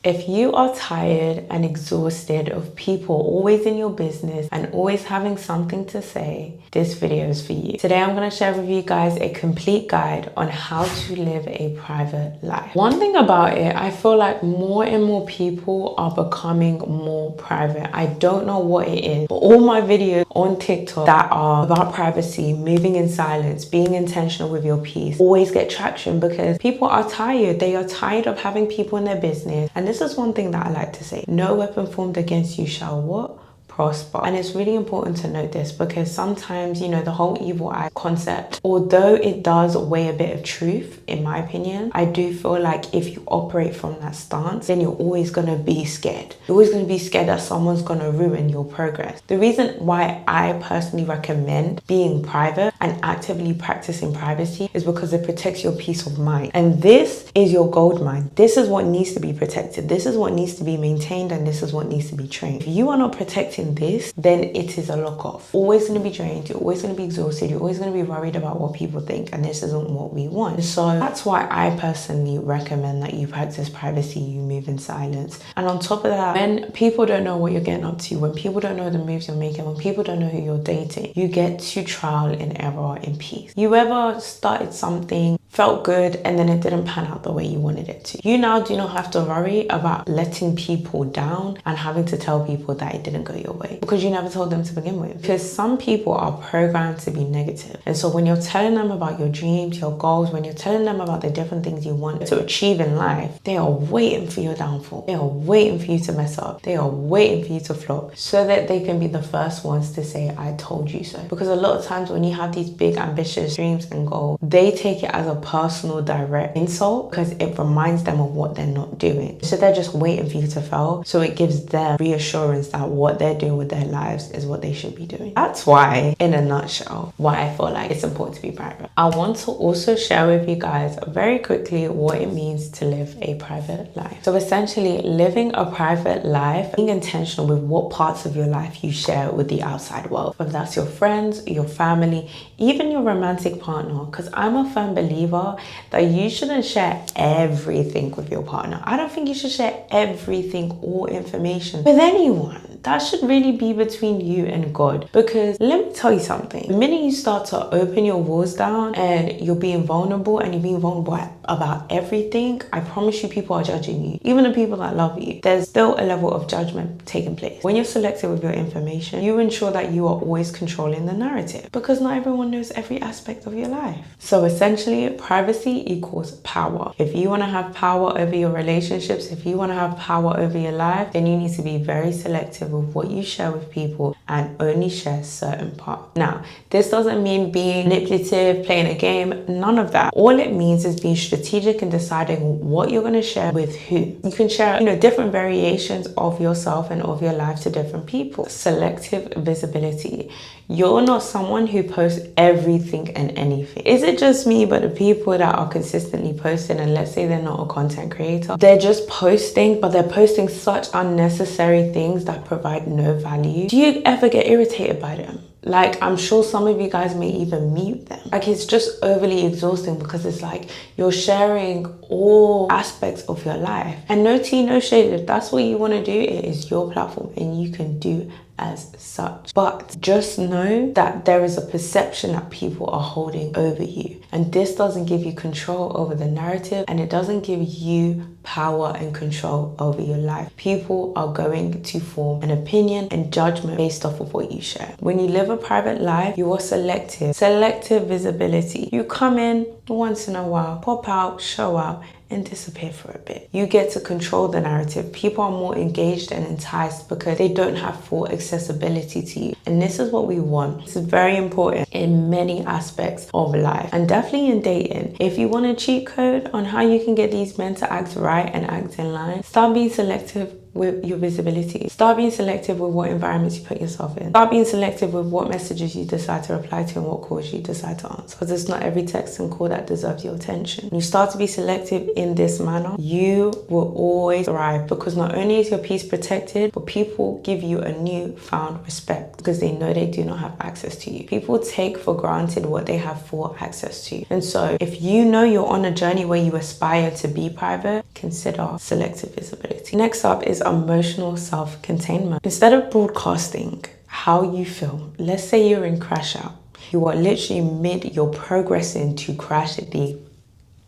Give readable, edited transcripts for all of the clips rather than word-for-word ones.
If you are tired and exhausted of people always in your business and always having something to say, this video is for you. Today I'm going to share with you guys a complete guide on how to live a private life. One thing about it, I feel like more and more people are becoming more private. I don't know what it is, but all my videos on TikTok that are about privacy, moving in silence, being intentional with your peace, always get traction because people are tired. They are tired of having people in their business. And this is one thing that I like to say: no weapon formed against you shall what? Prosper. And it's really important to note this because sometimes, you know, the whole evil eye concept, although it does weigh a bit of truth, in my opinion, I do feel like if you operate from that stance, then you're always going to be scared. You're always going to be scared that someone's going to ruin your progress. The reason why I personally recommend being private and actively practicing privacy is because it protects your peace of mind. And this is your gold mine. This is what needs to be protected. This is what needs to be maintained, and this is what needs to be trained. If you are not protecting this, then it is a lock off. Always going to be drained, you're always going to be exhausted, you're always going to be worried about what people think, and this isn't what we want. So that's why I personally recommend that you practice privacy, you move in silence. And on top of that, when people don't know what you're getting up to, when people don't know the moves you're making, when people don't know who you're dating, you get to trial and error in peace. You ever started something, felt good, and then it didn't pan out the way you wanted it to? You now do not have to worry about letting people down and having to tell people that it didn't go your way because you never told them to begin with. Because some people are programmed to be negative. And so when you're telling them about your dreams, your goals, when you're telling them about the different things you want to achieve in life, they are waiting for your downfall. They are waiting for you to mess up. They are waiting for you to flop so that they can be the first ones to say, I told you so. Because a lot of times when you have these big ambitious dreams and goals, they take it as a personal direct insult because it reminds them of what they're not doing. So they're just waiting for you to fail. So it gives them reassurance that what they're doing with their lives is what they should be doing. That's why, in a nutshell, why I feel like it's important to be private. I want to also share with you guys very quickly what it means to live a private life. So essentially, living a private life, being intentional with what parts of your life you share with the outside world, whether that's your friends, your family, even your romantic partner. Because I'm a firm believer that you shouldn't share everything with your partner. I don't think you should share everything or information with anyone. That should really be between you and God. Because let me tell you something, the minute you start to open your walls down and you're being vulnerable and you're being vulnerable about everything, I promise you people are judging you. Even the people that love you, there's still a level of judgment taking place. When you're selective with your information, you ensure that you are always controlling the narrative because not everyone knows every aspect of your life. So essentially, privacy equals power. If you want to have power over your relationships, if you want to have power over your life, then you need to be very selective with what you share with people and only share certain parts. Now, this doesn't mean being manipulative, playing a game, none of that. All it means is being strategic and deciding what you're going to share with who. You can share, different variations of yourself and of your life to different people. Selective visibility. You're not someone who posts everything and anything. Is it just me, but the people that are consistently posting, and let's say they're not a content creator, they're just posting, but they're posting such unnecessary things that provide no value? Do you ever get irritated by them? Like, I'm sure some of you guys may even mute them. Like, it's just overly exhausting because it's like you're sharing all aspects of your life. And no tea, no shade. If that's what you want to do, it is your platform and you can do as such. But just know that there is a perception that people are holding over you. And this doesn't give you control over the narrative, and it doesn't give you power and control over your life. People are going to form an opinion and judgment based off of what you share. When you live a private life, you are selective. Selective visibility. You come in once in a while, pop out, show up, and disappear for a bit. You get to control the narrative. People are more engaged and enticed because they don't have full accessibility to you. And this is what we want. This is very important in many aspects of life, and definitely in dating. If you want a cheat code on how you can get these men to act right and act in line, start being selective with your visibility. Start being selective with what environments you put yourself in. Start being selective with what messages you decide to reply to and what calls you decide to answer. Because it's not every text and call that deserves your attention. When you start to be selective in this manner, you will always thrive, because not only is your peace protected, but people give you a newfound respect because they know they do not have access to you. People take for granted what they have full access to. And so if you know you're on a journey where you aspire to be private, consider selective visibility. Next up is emotional self-containment. Instead of broadcasting how you feel, let's say you're in crash out. You are literally you're progressing to crash the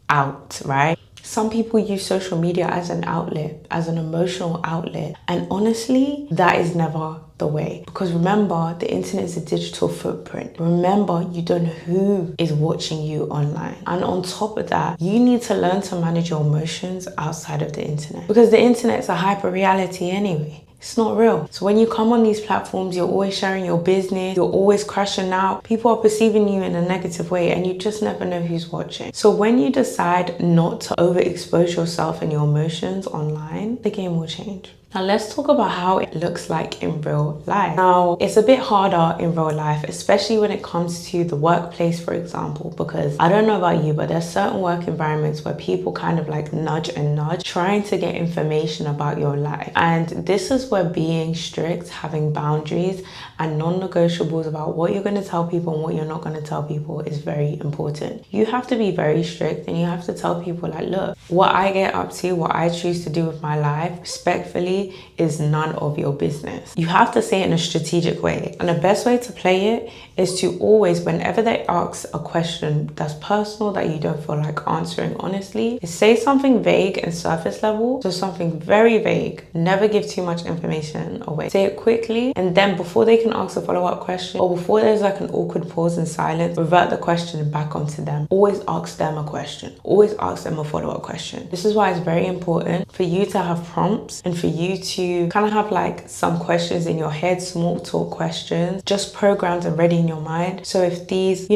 out, right? Some people use social media as an outlet, as an emotional outlet. And honestly, that is never the way. Because remember, the internet is a digital footprint. Remember, you don't know who is watching you online. And on top of that, you need to learn to manage your emotions outside of the internet. Because the internet's a hyper reality anyway. It's not real. So when you come on these platforms, you're always sharing your business, you're always crashing out. People are perceiving you in a negative way and you just never know who's watching. So when you decide not to overexpose yourself and your emotions online, the game will change. Now let's talk about how it looks like in real life. Now, it's a bit harder in real life, especially when it comes to the workplace, for example, because I don't know about you, but there's certain work environments where people kind of like nudge and nudge, trying to get information about your life. And this is where being strict, having boundaries and non-negotiables about what you're going to tell people and what you're not going to tell people is very important. You have to be very strict and you have to tell people like, look, what I get up to, what I choose to do with my life, respectfully, is none of your business. You have to say it in a strategic way. And the best way to play it is to always, whenever they ask a question that's personal that you don't feel like answering honestly, is say something vague and surface level to something very vague. Never give too much information away. Say it quickly, and then before they can ask a follow-up question, or before there's like an awkward pause and silence, revert the question back onto them. Always ask them a question. Always ask them a follow-up question. This is why it's very important for you to have prompts and for you to kind of have like some questions in your head, small talk questions, just programmed and ready in your mind. So if these,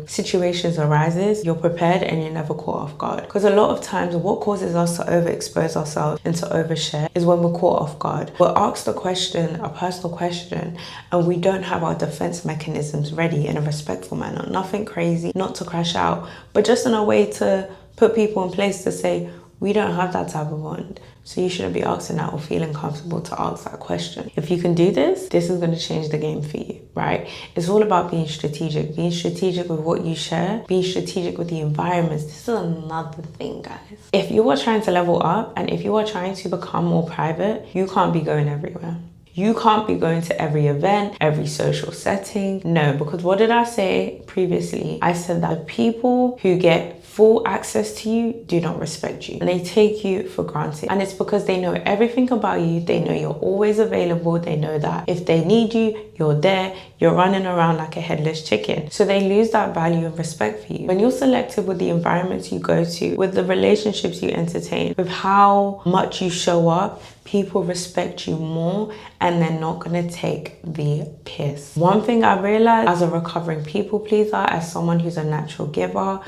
situations arises, you're prepared and you're never caught off guard. Because a lot of times what causes us to overexpose ourselves and to overshare is when we're caught off guard. We're asked a question, a personal question, and we don't have our defense mechanisms ready in a respectful manner. Nothing crazy, not to crash out, but just in a way to put people in place to say, we don't have that type of bond. So you shouldn't be asking that or feeling comfortable to ask that question. If you can do this, this is going to change the game for you, right? It's all about being strategic with what you share, being strategic with the environments. This is another thing, guys. If you are trying to level up and if you are trying to become more private, you can't be going everywhere. You can't be going to every event, every social setting. No, because what did I say previously? I said that the people who get full access to you do not respect you and they take you for granted. And it's because they know everything about you. They know you're always available. They know that if they need you, you're there. You're running around like a headless chicken. So they lose that value and respect for you. When you're selective with the environments you go to, with the relationships you entertain, with how much you show up, people respect you more and they're not gonna take the piss. One thing I realized as a recovering people pleaser, as someone who's a natural giver,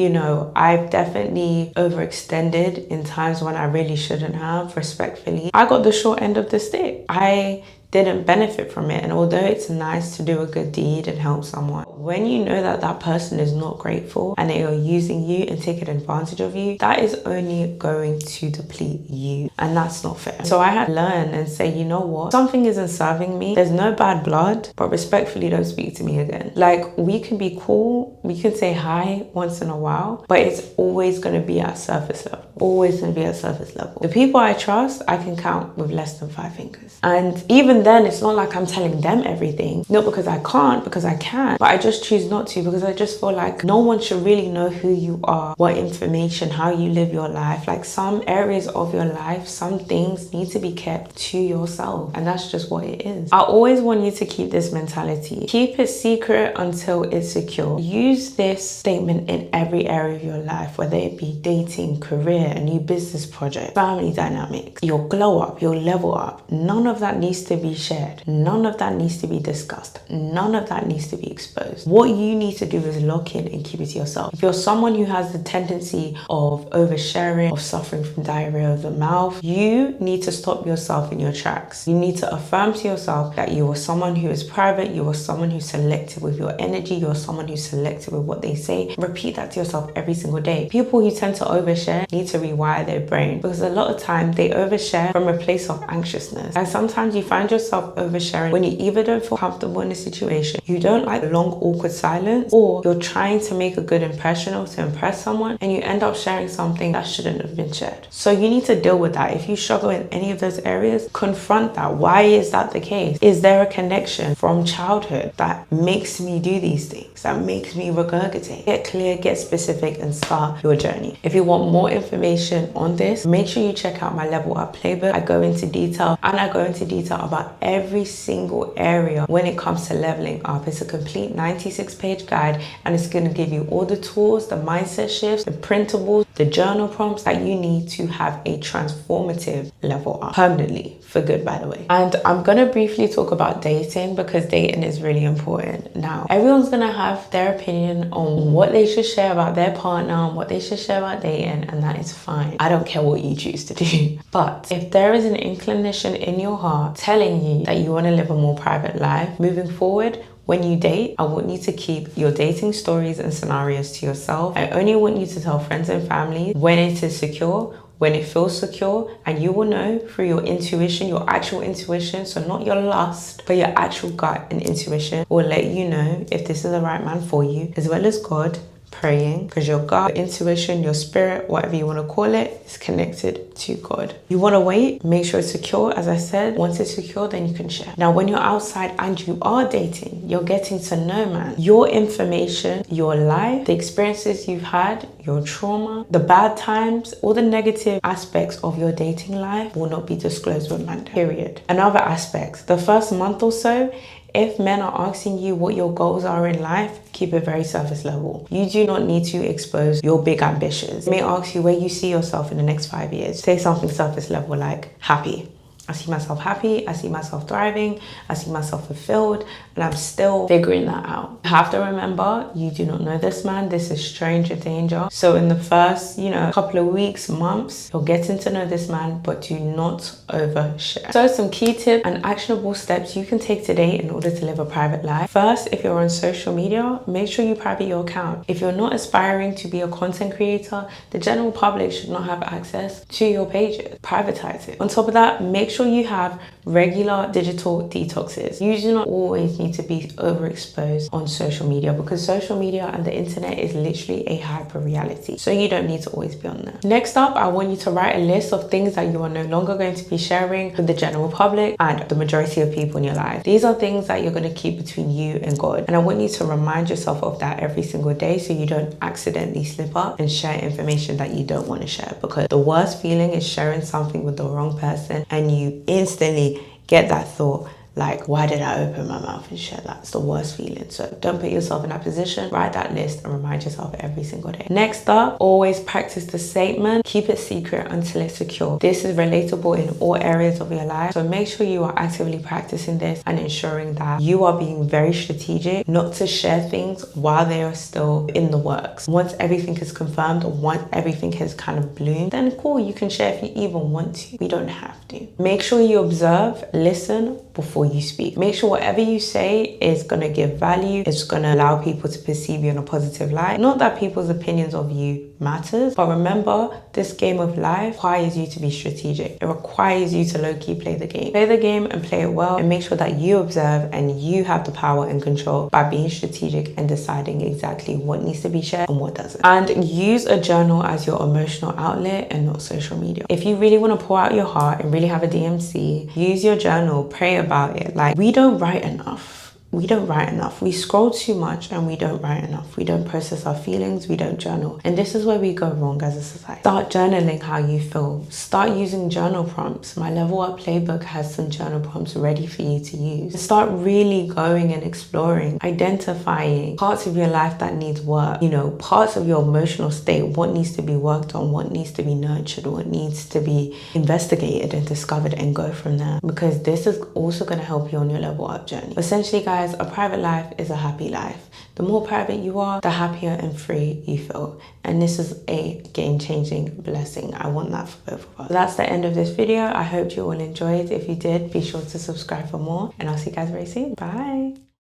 I've definitely overextended in times when I really shouldn't have, respectfully. I got the short end of the stick. I didn't benefit from it. And although it's nice to do a good deed and help someone, when you know that that person is not grateful and they are using you and taking advantage of you, that is only going to deplete you. And that's not fair. So I had to learn and say, you know what? Something isn't serving me. There's no bad blood, but respectfully don't speak to me again. Like, we can be cool. We can say hi once in a while, but it's always going to be at surface level. Always going to be at surface level. The people I trust, I can count with less than 5 fingers. And even then, it's not like I'm telling them everything. Not because I can't, because I can. But I just choose not to because I just feel like no one should really know who you are, what information, how you live your life. Like, some areas of your life, some things need to be kept to yourself. And that's just what it is. I always want you to keep this mentality. Keep it secret until it's secure. Use this statement in every area of your life, whether it be dating, career, a new business project, family dynamics, your glow up, your level up. None of that needs to be be shared. None of that needs to be discussed. None of that needs to be exposed. What you need to do is lock in and keep it to yourself. If you're someone who has the tendency of oversharing, of suffering from diarrhea of the mouth, you need to stop yourself in your tracks. You need to affirm to yourself that you are someone who is private, you are someone who's selective with your energy, you are someone who's selective with what they say. Repeat that to yourself every single day. People who tend to overshare need to rewire their brain, because a lot of time they overshare from a place of anxiousness. And sometimes you find yourself oversharing when you either don't feel comfortable in a situation, you don't like long awkward silence, or you're trying to make a good impression or to impress someone and you end up sharing something that shouldn't have been shared. So you need to deal with that. If you struggle in any of those areas, confront that. Why is that the case? Is there a connection from childhood that makes me do these things, that makes me regurgitate? Get clear, get specific, and start your journey. If you want more information on this, make sure you check out my Level Up playbook. I go into detail, and I go into detail about every single area when it comes to leveling up. It's a complete 96-page guide, and it's going to give you all the tools, the mindset shifts, the printables, the journal prompts that you need to have a transformative level up permanently, for good, by the way. And I'm going to briefly talk about dating, because dating is really important. Now, everyone's going to have their opinion on what they should share about their partner and what they should share about dating, and that is fine. I don't care what you choose to do. But if there is an inclination in your heart telling you that you want to live a more private life moving forward, when you date, I want you to keep your dating stories and scenarios to yourself. I only want you to tell friends and family when it is secure, when it feels secure, and you will know through your intuition, your actual intuition, so not your lust, but your actual gut and intuition will let you know if this is the right man for you, as well as God praying, because your gut, your intuition, your spirit, whatever you want to call it, is connected to God. You want to wait, make sure it's secure. As I said, once it's secure, then you can share. Now, when you're outside and you are dating, you're getting to know, man. Your information, your life, the experiences you've had, your trauma, the bad times, all the negative aspects of your dating life will not be disclosed with man, period. Another aspect, the first month or so, if men are asking you what your goals are in life, keep it very surface level. You do not need to expose your big ambitions. They may ask you where you see yourself in the next 5 years. Say something surface level like happy. I see myself happy, I see myself thriving, I see myself fulfilled, and I'm still figuring that out. You have to remember, you do not know this man, this is stranger danger. So in the first, couple of weeks, months, you're getting to know this man, but do not overshare. So some key tips and actionable steps you can take today in order to live a private life. First, if you're on social media, make sure you private your account. If you're not aspiring to be a content creator, the general public should not have access to your pages. Privatize it. On top of that, make sure you have regular digital detoxes. You do not always need to be overexposed on social media, because social media and the internet is literally a hyper reality. So you don't need to always be on there. Next up, I want you to write a list of things that you are no longer going to be sharing with the general public and the majority of people in your life. These are things that you're going to keep between you and God. And I want you to remind yourself of that every single day, so you don't accidentally slip up and share information that you don't want to share. Because the worst feeling is sharing something with the wrong person and you instantly get that thought like, why did I open my mouth and share that? It's the worst feeling. So don't put yourself in that position. Write that list and remind yourself every single day. Next up, always practice the statement, keep it secret until it's secure. This is relatable in all areas of your life. So make sure you are actively practicing this and ensuring that you are being very strategic not to share things while they are still in the works. Once everything is confirmed, or once everything has kind of bloomed, then cool, you can share if you even want to. We don't have to. Make sure you observe, listen before you speak. Make sure whatever you say is going to give value. It's going to allow people to perceive you in a positive light. Not that people's opinions of you matters, but remember, this game of life requires you to be strategic. It requires you to low-key play the game. Play the game and play it well, and make sure that you observe and you have the power and control by being strategic and deciding exactly what needs to be shared and what doesn't. And use a journal as your emotional outlet and not social media. If you really want to pour out your heart and really have a DMC, use your journal, pray about it. Like, we don't write enough. we don't write enough. We scroll too much and we don't write enough. We don't process our feelings, we don't journal. And this is where we go wrong as a society. Start journaling how you feel. Start using journal prompts. My Level Up playbook has some journal prompts ready for you to use. Start really going and exploring, identifying parts of your life that needs work, you know, parts of your emotional state, what needs to be worked on, what needs to be nurtured, what needs to be investigated and discovered, and go from there. Because this is also going to help you on your level up journey. Essentially, guys, a private life is a happy life. The more private you are, the happier and free you feel. And this is a game-changing blessing. I want that for both of us. So that's the end of this video. I hope you all enjoyed. If you did, be sure to subscribe for more. And I'll see you guys very soon. Bye.